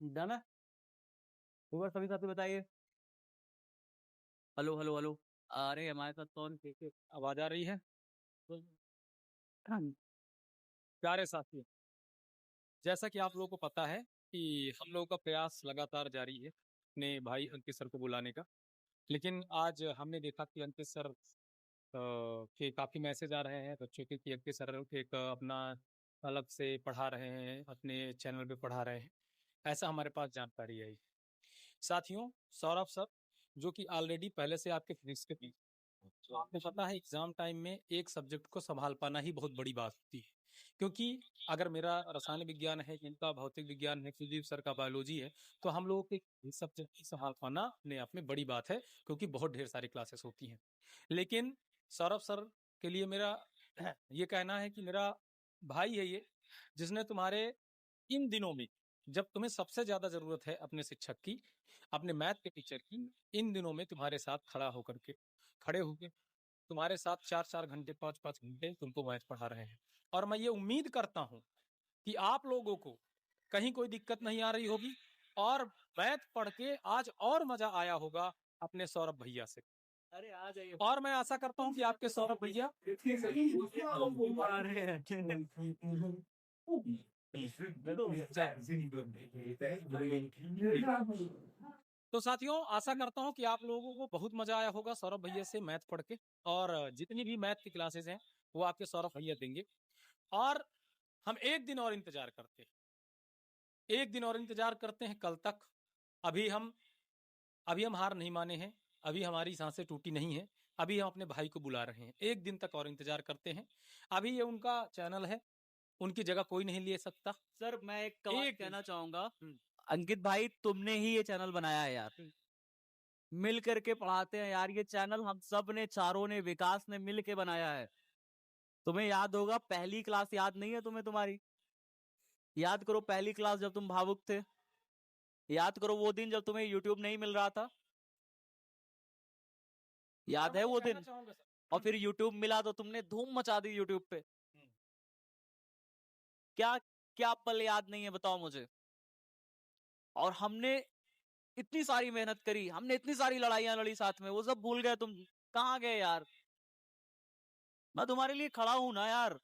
Done है। एक बार सभी साथी बताइए। Hello hello hello. अरे हमारे साथ कौन कैसे आवाज आ रही है? प्यारे साथी, जैसा कि आप लोगों को पता है कि हम लोगों का प्रयास लगातार जारी है अपने भाई अंकित सर को बुलाने का। लेकिन आज हमने देखा कि अंकित सर के काफी मैसेज आ रहे हैं बच्चों के कि अंकित सर एक अपना अलग से पढ़ा रहे हैं, अपने चैनल पे पढ़ा रहे हैं। ऐसा हमारे पास जानकारी आई। साथियों, सौरभ सर जो कि ऑलरेडी पहले से आपके फिजिक्स के थे, तो आपको पता है एग्जाम टाइम में एक सब्जेक्ट को संभाल पाना ही बहुत बड़ी बात होती है। क्योंकि अगर मेरा रसायन विज्ञान है, इनका भौतिक विज्ञान है, सुदीप सर का बायोलॉजी है, तो हम लोगों के सब्जेक्ट संभाल पाना अपने आप में बड़ी बात है, क्योंकि बहुत ढेर सारी क्लासेस होती हैं। लेकिन सौरभ सर के लिए मेरा ये कहना है कि मेरा भाई है ये, जिसने तुम्हारे इन दिनों में, जब तुम्हें सबसे ज्यादा जरूरत है अपने शिक्षक की, अपने मैथ के टीचर की, इन दिनों में तुम्हारे साथ खड़े होकर तुम्हारे साथ 4-4 घंटे 5-5 घंटे तुमको मैथ पढ़ा रहे हैं। और मैं ये उम्मीद करता हूँ कि आप लोगों को कहीं कोई दिक्कत नहीं आ रही होगी और मैथ पढ़ के आज और मजा आया होगा अपने सौरभ भैया से। अरे आ जाइए। और मैं आशा करता हूँ कि आपके सौरभ भैया तो साथियों, आशा करता हूँ कि आप लोगों को बहुत मजा आया होगा सौरभ भैया से मैथ पढ़ के। और जितनी भी मैथ की क्लासेस हैं वो आपके सौरभ भैया देंगे। और हम एक दिन और इंतजार करते हैं, एक दिन और इंतजार करते हैं कल तक। अभी हम अभी हम हार नहीं माने हैं, अभी हमारी सांसें टूटी नहीं है। अभी हम अपने भाई को बुला रहे हैं, एक दिन तक और इंतजार करते हैं। अभी ये उनका चैनल है, उनकी जगह कोई नहीं ले सकता। सर मैं एक बात एक कहना चाहूंगा, अंकित भाई तुमने ही ये चैनल बनाया है यार, मिल करके पढ़ाते हैं यार। ये चैनल हम सब ने, चारों ने, विकास ने मिल के बनाया है। तुम्हें याद होगा पहली क्लास, याद नहीं है तुम्हें? तुम्हारी याद करो पहली क्लास जब तुम भावुक थे। याद करो वो दिन जब तुम्हें यूट्यूब नहीं मिल रहा था। याद है वो दिन? और फिर यूट्यूब मिला तो तुमने धूम मचा दी यूट्यूब पे। क्या क्या पल याद नहीं है बताओ मुझे? और हमने इतनी सारी मेहनत करी, हमने इतनी सारी लड़ाइयां लड़ी साथ में, वो सब भूल गए तुम? कहाँ गए यार? मैं तुम्हारे लिए खड़ा हूं ना यार,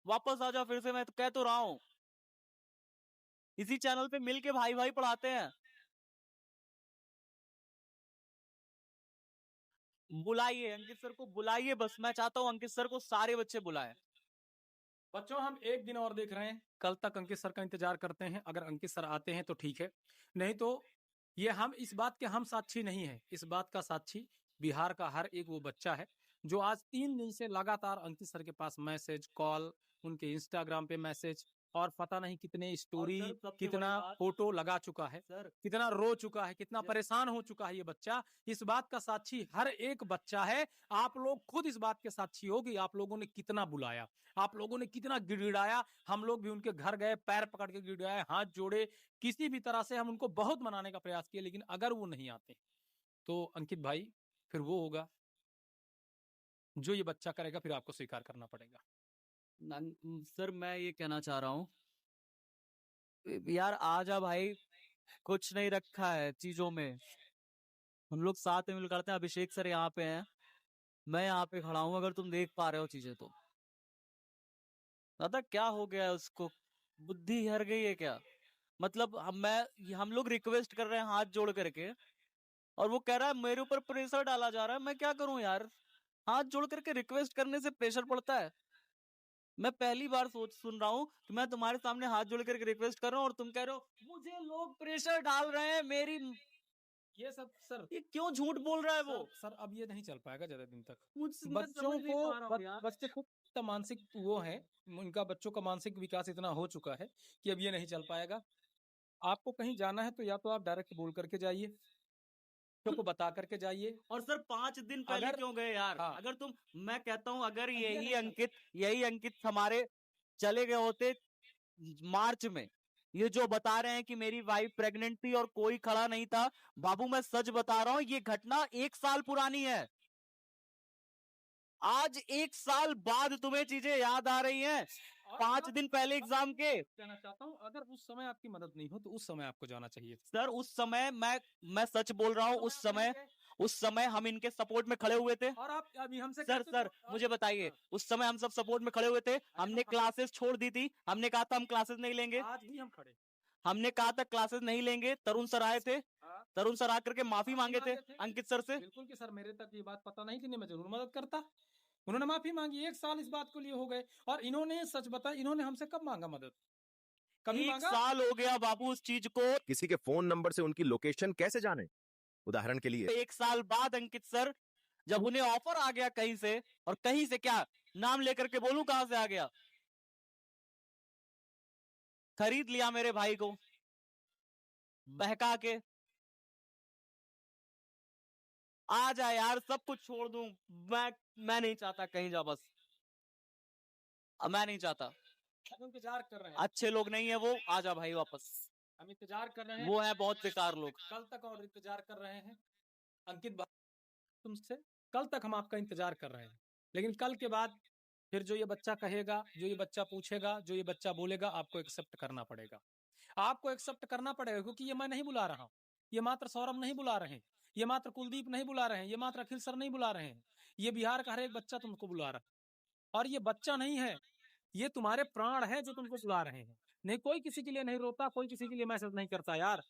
वापस आ जाओ फिर से। मैं तो कह तो रहा हूं, इसी चैनल पे मिलके भाई भाई पढ़ाते हैं। बुलाइए अंकित सर को, बुलाइए बस। मैं चाहता हूं अंकित सर को सारे बच्चे बुलाएं। बच्चों, हम एक दिन और देख रहे हैं, कल तक अंकित सर का इंतजार करते हैं। अगर अंकित सर आते हैं तो ठीक है, नहीं तो ये हम इस बात के हम साक्षी नहीं है, इस बात का साक्षी बिहार का हर एक वो बच्चा है जो आज 3 दिन से लगातार अंकित सर के पास मैसेज, कॉल, उनके इंस्टाग्राम पे मैसेज और पता नहीं कितने स्टोरी, कितना फोटो लगा चुका है, सर कितना रो चुका है, कितना परेशान हो चुका है ये बच्चा। इस बात का साक्षी हर एक बच्चा है। आप लोग खुद इस बात के साक्षी हो कि आप लोगों ने कितना बुलाया, आप लोगों ने कितना गिड़गिड़ाया। हम लोग भी उनके घर गए, पैर पकड़ के गिड़गिड़ाए, हाथ जोड़े, किसी भी तरह से हम उनको बहुत मनाने का प्रयास किया। लेकिन अगर वो नहीं आते तो अंकित भाई, फिर वो होगा जो ये बच्चा करेगा, फिर आपको स्वीकार करना पड़ेगा। सर मैं ये कहना चाह रहा हूँ यार, आ जा भाई, कुछ नहीं रखा है चीजों में। हम लोग साथ में मिल करते हैं। अभिषेक सर यहाँ पे हैं, मैं यहाँ पे खड़ा हूँ, अगर तुम देख पा रहे हो चीजें तो। दादा क्या हो गया है उसको? बुद्धि हर गई है क्या? मतलब हम लोग रिक्वेस्ट कर रहे हैं हाथ जोड़ करके, और वो कह रहा है मेरे ऊपर प्रेशर डाला जा रहा है। मैं क्या करूं यार? हाथ जोड़ करके रिक्वेस्ट करने से प्रेशर पड़ता है? मैं पहली बार सुन रहा हूँ कि मैं तुम्हारे सामने हाथ जोड़ करके रिक्वेस्ट कर रहा हूँ और तुम कह रहे हो मुझे लोग प्रेशर डाल रहे हैं मेरी। ये सब सर, ये क्यों झूठ बोल रहा है वो? सर अब ये नहीं चल पाएगा ज्यादा दिन तक। मैं बच्चों समझ नहीं पा रहा हूँ यार। बच्चे खुद इतना मानसिक वो है, उनका बच्चों का मानसिक विकास इतना हो चुका है कि अब ये नहीं चल पाएगा। आपको कहीं जाना है तो या तो आप डायरेक्ट बोल करके जाइए, बच्चों को बता करके जाइए। और सर 5 दिन पहले अगर क्यों गए यार? हाँ, अगर तुम, मैं कहता हूँ अगर ये नहीं यही अंकित हमारे चले गए होते मार्च में, ये जो बता रहे हैं कि मेरी वाइफ प्रेग्नेंट थी और कोई खड़ा नहीं था, बाबू मैं सच बता रहा हूं, ये घटना 1 साल पुरानी है। आज 1 साल बाद तुम्हें चीजें याद आ रही हैं। 5 दिन पहले एग्जाम के। कहना चाहता हूँ, अगर उस समय आपकी मदद नहीं हो तो उस समय आपको जाना चाहिए था। सर उस समय मैं सच बोल रहा हूँ, उस समय हम इनके सपोर्ट में खड़े हुए थे। और आप अभी हमसे सर कहते तो मुझे बताइए, उस समय हम सब सपोर्ट में खड़े हुए थे। हमने क्लासेस छोड़ दी थी, हमने कहा था हम क्लासेस नहीं लेंगे, आज भी हम खड़े। हमने कहा था क्लासेस नहीं लेंगे। तरुण सर आए थे, हाँ, तरुण सर आकर के माफी मांगे थे अंकित सर से। बिल्कुल कि सर मेरे तक ये बात पता नहीं थी, नहीं मैं जरूर मदद करता। उन्होंने माफी मांगी, 1 साल इस बात को लिए हो गए। और इन्होंने सच बताया, इन्होंने हमसे कब मांगा मदद? कभी 1 मांगा? साल हो गया बाबू उस चीज को। किसी के फोन नंबर से उनकी लोकेशन कैसे जाने? उदाहरण के लिए 1 साल बाद अंकित सर, जब उन्हें ऑफर आ गया कहीं से, और कहीं से क्या नाम लेकर के बोलूं कहां से आ गया, खरीद लिया मेरे भाई को बहका के। आ जा यार, सब कुछ छोड़ दूं मैं नहीं चाहता कहीं जा, बस मैं नहीं चाहता। हम इंतजार कर रहे हैं, अच्छे लोग नहीं है वो, आ जा भाई वापस। हम इंतजार कर रहे हैं। वो है बहुत बेकार लोग। कल तक और इंतजार कर रहे हैं अंकित भाई, तुमसे कल तक हम आपका इंतजार कर रहे हैं। लेकिन कल के बाद फिर जो ये बच्चा कहेगा, जो ये बच्चा पूछेगा, जो ये बच्चा बोलेगा, आपको एक्सेप्ट करना पड़ेगा। आपको एक्सेप्ट करना पड़ेगा, क्योंकि ये मैं नहीं बुला रहा हूँ, ये मात्र सौरभ नहीं बुला रहे हैं, ये मात्र कुलदीप नहीं बुला रहे हैं, ये मात्र अखिल सर नहीं बुला रहे हैं, ये बिहार का हर एक बच्चा तुमको बुला रहा है। और ये बच्चा नहीं है, ये तुम्हारे प्राण है जो तुमको बुला रहे हैं। नहीं, कोई किसी के लिए नहीं रोता, कोई किसी के लिए मैसेज नहीं करता यार।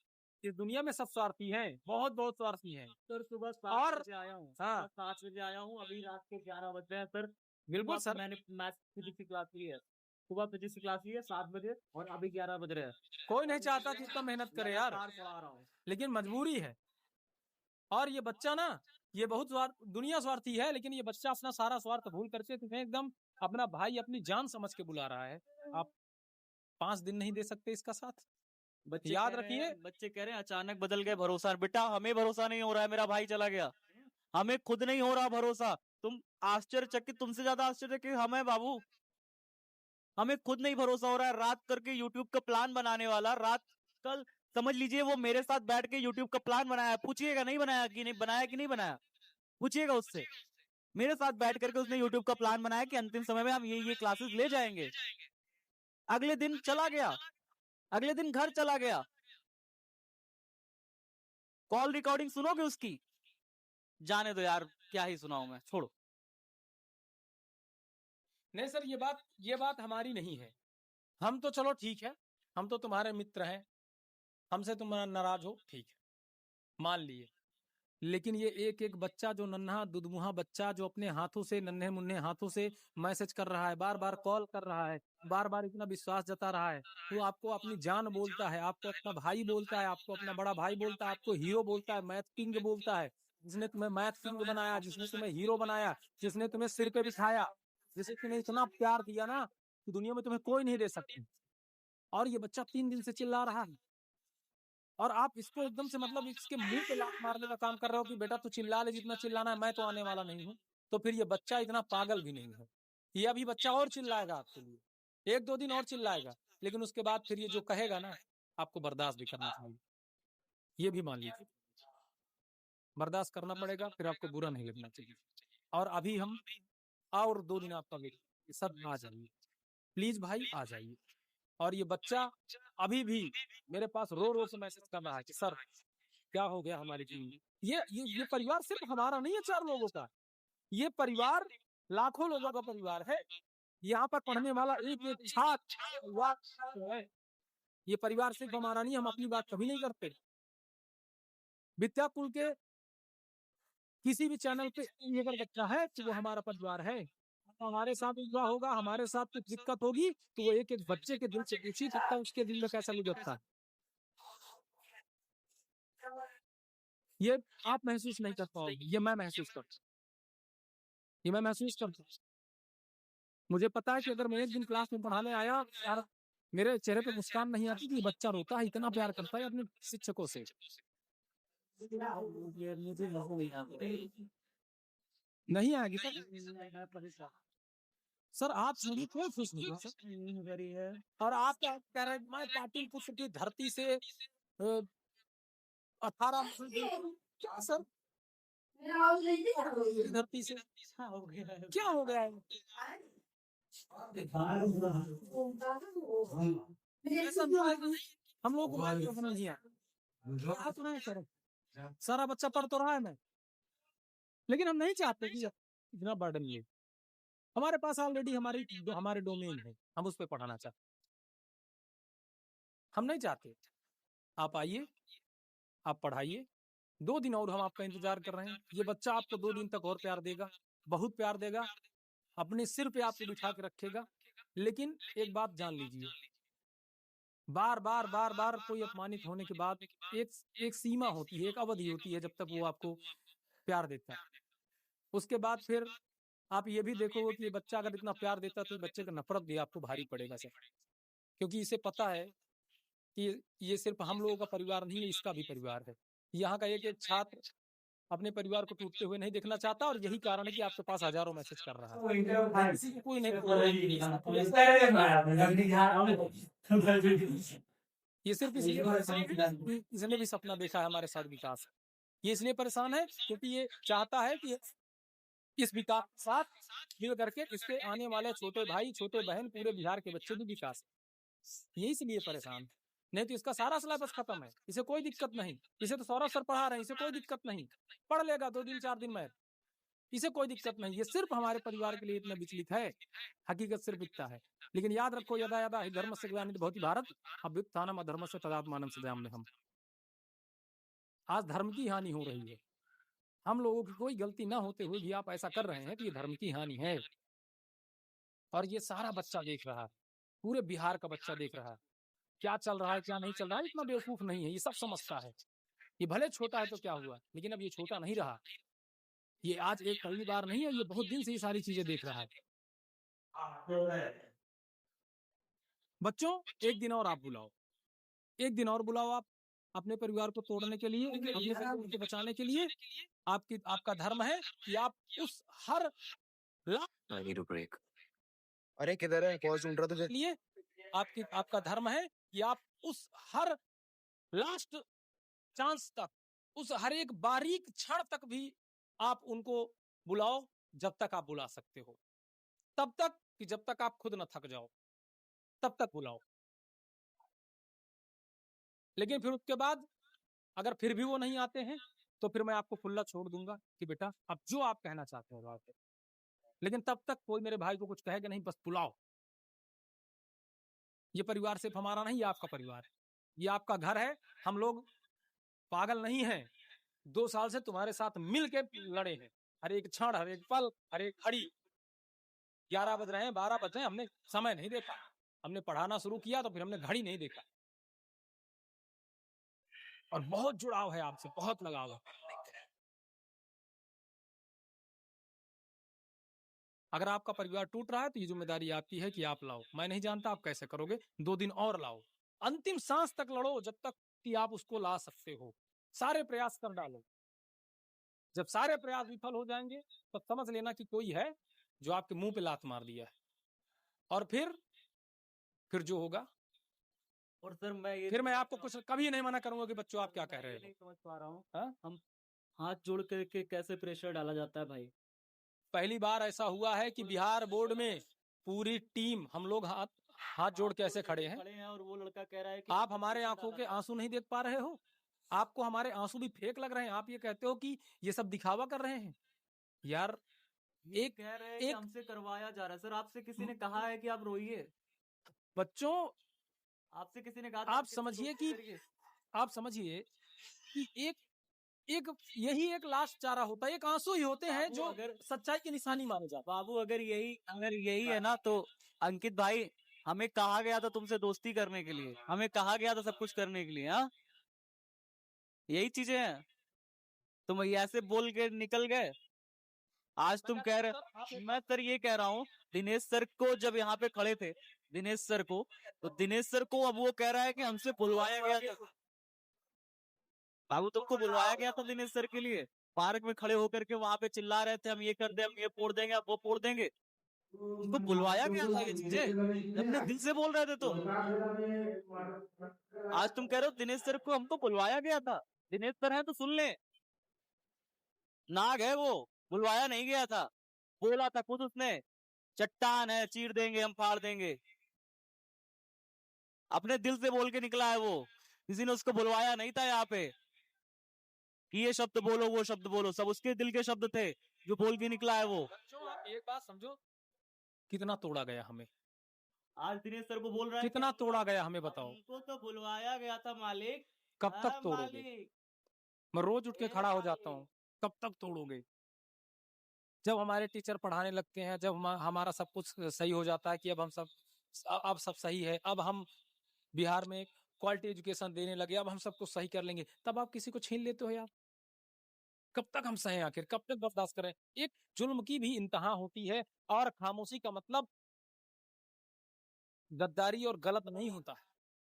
इस दुनिया में सब स्वार्थी हैं, बहुत बहुत स्वार्थी हैं। सर सुबह और 7 बजे आया हूँ, हाँ, 7 बजे आया हूँ, अभी रात के 11 बज रहे हैं सर। बिल्कुल सुबह सर। मैंने मैथ्स फिजिक्स की क्लास ली है, सुबह फिजिक्स की क्लास ली है 7 बजे, और अभी 11 बज रहे हैं। कोई नहीं चाहता कि इतना मेहनत करे यार, लगातार पढ़ा रहा हूँ। लेकिन मजबूरी है। और ये बच्चा ना, ये बहुत दुनिया स्वार्थी है, लेकिन ये बच्चा अपना सारा स्वार्थ भूल करके तुम्हें एकदम अपना भाई, अपनी जान समझ के बुला रहा है। आप 5 दिन नहीं दे सकते इसका साथ? बच्चे याद कह रहे रखिए। हैं, बच्चे कह रहे हैं अचानक बदल गए भरोसा। बेटा हमें भरोसा नहीं हो रहा है, मेरा भाई चला गया, हमें खुद नहीं हो रहा भरोसा। तुम आश्चर्यचकित, तुमसे ज्यादा आश्चर्यचकित हम हैं बाबू। हमें खुद नहीं भरोसा हो रहा है। रात करके यूट्यूब का प्लान बनाने वाला, रात कल समझ लीजिए वो मेरे साथ बैठ के यूट्यूब का प्लान बनाया। पूछिएगा नहीं बनाया कि नहीं बनाया, कि नहीं बनाया, पूछिएगा उससे। मेरे साथ बैठ करके उसने यूट्यूब का प्लान बनाया कि अंतिम समय में हम ये क्लासेस ले जाएंगे। अगले दिन चला गया, अगले दिन घर चला गया। कॉल रिकॉर्डिंग सुनोगे उसकी? जाने दो यार, क्या ही सुनाऊं मैं, छोड़ो। नहीं सर, ये बात हमारी नहीं है। हम तो चलो ठीक है, हम तो तुम्हारे मित्र हैं, हमसे तुम नाराज हो, ठीक है, मान लिए। लेकिन ये एक एक बच्चा, जो नन्हा दुधमुहा बच्चा, जो अपने हाथों से, नन्हे मुन्ने हाथों से मैसेज कर रहा है, बार बार कॉल कर रहा है, बार बार इतना विश्वास जता रहा है, वो आपको अपनी जान बोलता है, आपको अपना भाई बोलता है, आपको अपना बड़ा भाई बोलता है, आपको हीरो बोलता है, मैथ किंग बोलता है। जिसने तुम्हें मैथ किंग बनाया, जिसने तुम्हें हीरो बनाया, जिसने तुम्हें सिर पे बिठाया, जिसने तुम्हें इतना प्यार दिया ना कि दुनिया में तुम्हें कोई नहीं दे सकती। और ये बच्चा 3 दिन से चिल्ला रहा है, और आप इसको एकदम से मतलब इसके मुंह पे लात मारने का काम कर रहे हो कि बेटा तू चिल्ला ले जितना चिल्लाना है, मैं तो आने वाला नहीं हूँ। तो फिर ये बच्चा इतना पागल भी नहीं है, ये अभी बच्चा और चिल्लाएगा आपके लिए, 1-2 दिन और चिल्लाएगा, लेकिन उसके बाद फिर ये जो कहेगा ना, आपको बर्दाश्त भी करना चाहिए। ये भी मान लीजिए, बर्दाश्त करना पड़ेगा, फिर आपको बुरा नहीं लगना चाहिए। और अभी हम और 2 दिन आपका वेट, सब आ जाइए प्लीज भाई, आ जाइए। और ये बच्चा अभी भी मेरे पास रो रो से मैसेज कर रहा है कि सर क्या हो गया हमारी टीम में। ये परिवार सिर्फ हमारा नहीं है 4 लोगों का, ये परिवार लाखों लोगों का परिवार है। यहाँ पर पढ़ने वाला एक एक छात्र है। ये परिवार सिर्फ हमारा नहीं, हम अपनी बात कभी नहीं करते। विद्याकुल के किसी भी चैनल पे ये अगर बच्चा है तो वो हमारा परिवार है। हमारे साथ हुआ होगा, हमारे साथ कुछ दिक्कत होगी तो वो एक एक बच्चे के दिल से पूछ ही सकता है उसके दिल में कैसा गुजरता है। ये आप महसूस नहीं कर पाओगे, ये मैं महसूस करता हूँ, ये मैं महसूस करता हूँ। मुझे पता है कि अगर मैं एक दिन क्लास में पढ़ाने आया यार, मेरे चेहरे पे मुस्कान नहीं आती कि बच्चा रोता है, इतना प्यार करता है अपने शिक्षकों से। नहीं आएगी सर, सर आप थोड़ी क्यों खुश नहीं हो सर? और आप क्या कह रहे हैं, मैं पाटिल पुत्र की धरती से 18 क्या सर धरती से क्या हो गया है? ऐसा नहीं, हम लोग को बात क्यों समझ नहीं आया? बात नहीं करो। सारा बच्चा पढ़ तो रहा है मैं, लेकिन हम नहीं चाहते कि इतना बर्डन ले। हमारे पास ऑलरेडी हमारे डोमेन है, हम उस पर पढ़ाना चाहते, हम नहीं चाहते। आप आइए, आप पढ़ाइए, 2 दिन और हम आपका इंतजार कर रहे हैं। ये बच्चा आपको 2 दिन तक और प्यार देगा, बहुत प्यार देगा, अपने सिर पे आपको बिठा के रखेगा। लेकिन एक बात जान लीजिए, बार बार बार बार कोई अपमानित होने के बाद एक सीमा होती है, एक अवधि होती है जब तक वो आपको प्यार देता है। उसके बाद फिर आप ये भी देखोगे कि ये बच्चा अगर इतना प्यार देता है तो बच्चे का नफरत भी आपको भारी पड़ेगा सर, क्योंकि इसे पता है कि ये सिर्फ हम लोगों का परिवार नहीं है, इसका भी परिवार है। यहाँ का एक एक छात्र अपने परिवार को टूटते हुए नहीं देखना चाहता, और यही कारण है कि आपके पास हजारों मैसेज कर रहा है। किसी को कोई नहीं, ये सिर्फ इसलिए परेशान है कि इसने भी सपना देखा है हमारे साथ विकास। ये इसलिए परेशान है क्योंकि ये चाहता है कि इस विकास के साथ मिल करके इसके आने वाले छोटे भाई छोटे बहन पूरे बिहार के बच्चे भी विकास, ये इसलिए परेशान। नहीं तो इसका सारा सिलेबस खत्म है, इसे कोई दिक्कत नहीं। इसे तो सौरभ सर पढ़ा रहे हैं, इसे कोई दिक्कत नहीं, पढ़ लेगा 2 दिन 4 दिन में, इसे कोई दिक्कत नहीं। ये सिर्फ हमारे परिवार के लिए इतना विचलित है, हकीकत सिर्फ इतना है। लेकिन याद रखो, यदा यदा हि धर्मस्य ग्लानिर्भवति भवति भारत अभ्युत्थानम् अधर्मस्य तदात्मानं सृजाम्यहम्। आज धर्म की हानि हो रही है, हम लोगों की कोई गलती ना होते हुए भी आप ऐसा कर रहे हैं, तो ये धर्म की हानि है। और ये सारा बच्चा देख रहा है, पूरे बिहार का बच्चा देख रहा है क्या चल रहा है क्या नहीं चल रहा है। इतना बेवकूफ नहीं है, ये सब समझता है। ये भले छोटा है तो क्या हुआ, लेकिन अब ये छोटा नहीं रहा। ये आज एक पहली बार नहीं है, ये बहुत दिन से ये सारी चीजें देख रहा है। बच्चों, एक दिन और आप बुलाओ, एक दिन और बुलाओ आप अपने परिवार को तोड़ने के लिए, अपने परिवार को बचाने के लिए। आपका धर्म है कि आप उस हर ब्रेक, अरे किधर है, कॉल सुन रहा तुझे। लिए आपका धर्म है कि आप उस हर लास्ट चांस तक, उस हर एक बारीक क्षण तक भी आप उनको बुलाओ, जब तक आप बुला सकते हो, तब तक कि जब तक आप खुद न थक जाओ, तब तक बुलाओ। लेकिन फिर उसके बाद अगर फिर भी वो नहीं आते हैं तो फिर मैं आपको खुला छोड़ दूंगा कि बेटा अब जो आप कहना चाहते हो बात है। लेकिन तब तक कोई मेरे भाई को कुछ कहेगा नहीं, बस बुलाओ। ये परिवार सिर्फ हमारा नहीं, ये आपका परिवार है, ये आपका घर है। हम लोग पागल नहीं हैं, 2 साल से तुम्हारे साथ मिल के लड़े हैं, हर एक क्षण, हर एक पल, हर एक घड़ी। 11 बज रहे हैं, 12 बज रहे हैं, हमने समय नहीं देखा। हमने पढ़ाना शुरू किया तो फिर हमने घड़ी नहीं देखा। और बहुत जुड़ाव है आपसे, बहुत लगाव है। अगर आपका परिवार टूट रहा है तो ये जिम्मेदारी आपकी है कि आप लाओ। मैं नहीं जानता आप कैसे करोगे, 2 दिन और लाओ, अंतिम सांस तक लड़ो, जब तक कि आप उसको ला सकते हो। सारे प्रयास कर डालो। जब सारे प्रयास विफल हो जाएंगे तो समझ लेना कि कोई है जो आपके मुंह पे लात मार दिया है। और फिर जो होगा, और सर फिर मैं आपको कुछ कभी नहीं मना करूंगा कि बच्चों आप क्या कह रहे हो। नहीं समझ पा रहा हूँ, हाँ? हम हाथ जोड़ करके कैसे प्रेशर डाला जाता है भाई। पहली बार ऐसा हुआ है कि बिहार बोर्ड में पूरी टीम हम लोग हाथ जोड़ के ऐसे खड़े हैं, और वो लड़का कह रहा है कि आप हमारे आंखों के आंसू नहीं देख पा रहे हो, आपको हमारे आंसू भी फेक लग रहे हैं। आप ये कहते हो कि ये सब दिखावा कर रहे हैं। यार एक कह रहे हैं कि हमसे करवाया जा रहा है। सर आपसे किसी ने कहा है कि आप रोइए? बच्चों, आपसे किसी ने कहा आप समझिए कि एक यही एक लास्ट चारा होता है, एक आंसू ही होते हैं जो अगर सच्चाई की निशानी माने जाते। बाबू अगर यही है ना, तो अंकित भाई हमें कहा गया था तुमसे दोस्ती करने के लिए, हमें कहा गया था सब कुछ करने के लिए। हाँ, यही चीजें हैं, तुम ऐसे बोल के निकल गए। आज तुम कह रहे, मैं सर ये कह रहा हूँ, दिनेश सर को जब यहाँ पे खड़े थे, दिनेश सर को, तो दिनेश सर को अब वो कह रहा है कि हमसे बुलवाया गया था। बाबू तुमको बुलवाया गया था दिनेश सर के लिए, पार्क में खड़े होकर के वहां पे चिल्ला रहे थे हम ये कर दे, हम ये फोड़ देंगे, आप वो फोड़ देंगे। उनको बुलवाया गया था ये चीजें, अपने दिल से बोल रहे थे। तो आज तुम कह रहे हो दिनेश सर को हमको बुलवाया गया था। दिनेश सर है तो सुन ले, नाग है वो, बुलवाया नहीं गया था, बोला था खुद उसने चट्टान है, चीर देंगे, हम फाड़ देंगे। अपने दिल से बोल के निकला है वो, किसी ने उसको बुलवाया नहीं था यहाँ पे कि ये शब्द बोलो वो शब्द बोलो, सब उसके दिल के शब्द थे जो बोल के निकला है वो। बच्चों आप एक बात समझो, कितना तोड़ा गया हमें, आज दिनेश सर को बोल रहा है कितना तोड़ा गया हमें बताओ। हमको तो बुलवाया गया था मालिक। कब तक हाँ, तोड़ोगे? मालिक। मैं रोज उठ के ए खड़ा हो जाता मालिक। हूँ, कब तक तोड़ोगे? जब हमारे टीचर पढ़ाने लगते हैं, जब हमारा सब कुछ सही हो जाता है कि अब हम सब अब सब सही है, अब हम बिहार में क्वालिटी एजुकेशन देने लगे, अब हम सब कुछ सही कर लेंगे, तब आप किसी को छीन लेते हो यार। कब तक हम सहें आखिर, कब तक बर्दाश्त करें? एक जुल्म की भी इंतहा होती है, और खामोशी का मतलब गद्दारी और गलत नहीं होता है।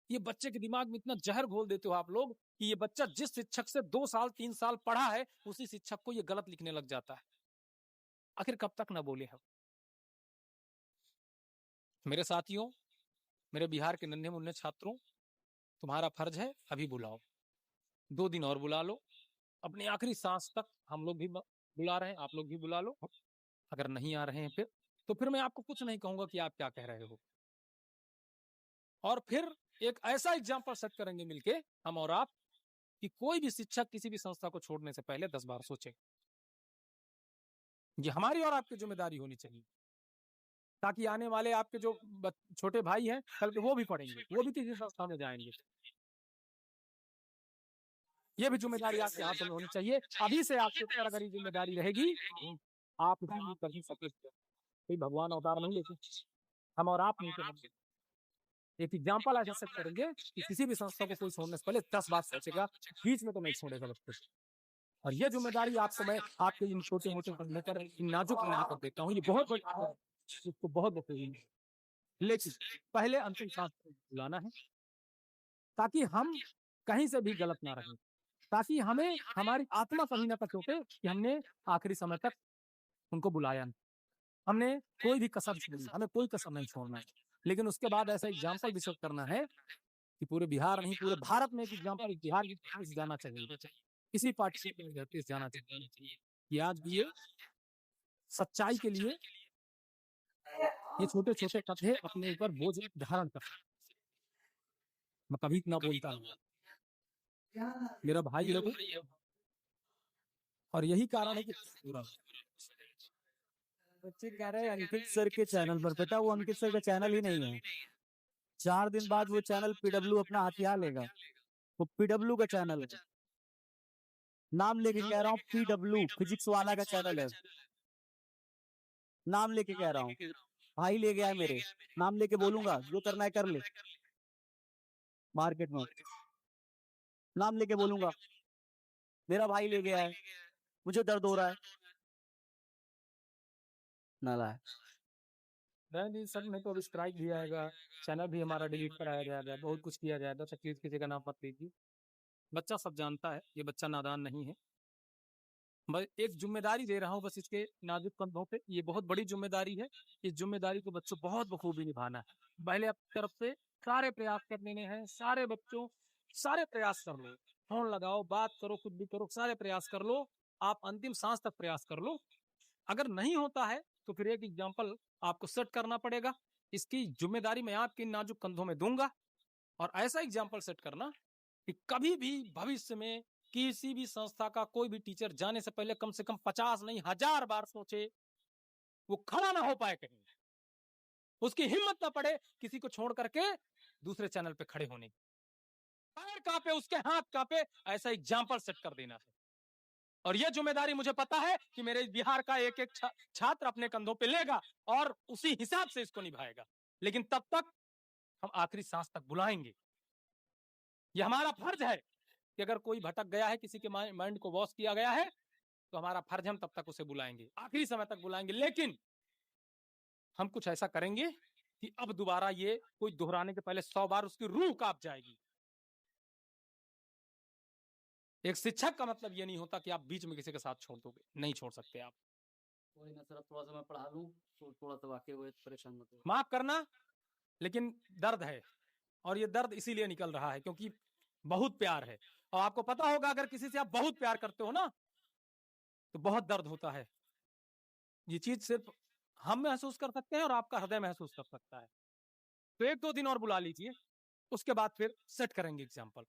ये बच्चे के दिमाग में इतना जहर घोल देते हो आप लोग कि ये बच्चा जिस शिक्षक से 2 साल 3 साल पढ़ा है, उसी शिक्षक को ये गलत लिखने लग जाता है। आखिर कब तक ना बोले हम? मेरे साथियों, मेरे बिहार के नन्हे मुन्ने छात्रों, तुम्हारा फर्ज है, अभी बुलाओ, 2 दिन और बुला लो, अपनी आखिरी सांस तक हम लोग भी बुला रहे हैं, आप लोग भी बुला लो। अगर नहीं आ रहे हैं फिर, तो फिर मैं आपको कुछ नहीं कहूंगा कि आप क्या कह रहे हो, और फिर एक ऐसा एग्जाम्पल सेट करेंगे मिलके हम और आप कि कोई भी शिक्षक किसी भी संस्था को छोड़ने से पहले 10 बार सोचे। ये हमारी और आपकी जिम्मेदारी होनी चाहिए, ताकि आने वाले आपके जो छोटे भाई हैं, कल के वो भी पढ़ेंगे, वो भी किसी संस्था में जाएंगे। ये भी जिम्मेदारी आपके हाथों में होनी चाहिए। अभी से आपके ऊपर अगर ये जिम्मेदारी रहेगी, आप भी कर ही सकते, कोई भगवान अवतार नहीं लेते, हम और आप नहीं। एक एग्जाम्पल ऐसा सेट करेंगे कि किसी भी संस्था को कोई छोड़ने से पहले 10 बार सोचेगा, बीच में तो नहीं छोड़ेगा बच्चे। और ये जिम्मेदारी आपको मैं आपके इन छोटे मोटे करने पर नाजुक बना कर देता हूँ, ये बहुत बड़ी है, इसको बहुत बखूबी, लेकिन पहले अंतिम सांस बुलाना है, ताकि हम कहीं से भी गलत ना रहें, ताकि हमें हमारी आत्मा कहीं ना कचोटे कि हमने आखिरी समय तक उनको बुलाया नहीं, हमने कोई भी कसर छोड़ी, हमें कोई कसर नहीं छोड़ना है। लेकिन उसके बाद ऐसा एग्जाम्पल भी सेट करना है कि पूरे बिहार नहीं, पूरे भारत में एक एग्जाम्पल बिहार की जाना चाहिए, किसी पार्टी से जाना चाहिए कि आज भी ये सच्चाई के लिए ये छोटे छोटे कथे अपने ऊपर बोझ धारण कर, मैं कभी ना बोलता हूँ मेरा भाई लोग, और यही कारण है कि पूरा बच्चे कह रहे हैं अंकित सर के चैनल पर, बेटा वो अंकित सर का चैनल ही नहीं है। 4 दिन बाद वो चैनल पीडब्ल्यू अपना हथियार लेगा, वो पीडब्ल्यू का चैनल है, नाम लेके कह रहा हूँ, पीडब्ल्यू फिजिक्स वाला का चैनल है, नाम लेके कह रहा हूँ, भाई ले गया है मेरे, नाम लेके बोलूंगा, जो करना है कर ले, मार्केट में नाम लेके बोलूंगा, मेरा भाई ले गया है, मुझे दर्द हो रहा है, नाला है। नहीं सर, नहीं तो अभी स्ट्राइक भी आएगा, चैनल भी हमारा डिलीट कराया जाएगा, बहुत कुछ किया जाएगा, तो प्लीज किसी का नाम मत लीजिए। बच्चा सब जानता है, ये बच्चा नादान नहीं है, मैं एक जिम्मेदारी दे रहा हूँ बस इसके नाजुक कंधों पे, ये बहुत बड़ी जिम्मेदारी है, इस जिम्मेदारी को बच्चों बहुत बखूबी निभाना है। पहले अपनी तरफ से सारे प्रयास करने हैं, सारे बच्चों सारे प्रयास कर लो, फोन लगाओ, बात करो, कुछ भी करो, सारे प्रयास कर लो, आप अंतिम सांस तक प्रयास कर लो। अगर नहीं होता है तो फिर एक एग्जाम्पल आपको सेट करना पड़ेगा, इसकी जिम्मेदारी मैं आपके नाजुक कंधों में दूंगा, और ऐसा एग्जाम्पल सेट करना कि कभी भी भविष्य में किसी भी संस्था का कोई भी टीचर जाने से पहले कम से कम 50 नहीं 1000 बार सोचे, वो खड़ा ना हो पाए कहीं, उसकी हिम्मत ना पड़े किसी को छोड़ करके दूसरे चैनल पे खड़े होने की, पैर कांपे, उसके हाथ कांपे, ऐसा एग्जाम्पल सेट कर देना है। और यह जिम्मेदारी मुझे पता है कि मेरे बिहार का एक एक छात्र अपने कंधों पे लेगा और उसी हिसाब से इसको निभाएगा, लेकिन तब तक हम आखिरी सांस तक बुलाएंगे। यह हमारा फर्ज है कि अगर कोई भटक गया है, किसी के माइंड को वॉश किया गया है, तो हमारा फर्ज हम तब तक उसे बुलाएंगे, आखिरी समय तक बुलाएंगे, लेकिन हम कुछ ऐसा करेंगे कि अब दोबारा ये कोई दोहराने के पहले 100 बार उसकी रूह कांप जाएगी। एक शिक्षक का मतलब ये नहीं होता कि आप बीच में किसी के साथ छोड़ दोगे, नहीं छोड़ सकते आप। कोई ना सर, थोड़ा सा मैं पढ़ा लूं, तो थोड़ा सा वाकई हुए, परेशान मत हो। माफ करना, लेकिन दर्द है, और ये दर्द इसीलिए निकल रहा है क्योंकि बहुत प्यार है, और आपको पता होगा अगर किसी से आप बहुत प्यार करते हो ना, तो बहुत दर्द होता है। ये चीज सिर्फ हम महसूस कर सकते हैं और आपका हृदय महसूस कर सकता है। तो 1-2 दिन और बुला लीजिए, उसके बाद फिर सेट करेंगे एग्जाम्पल।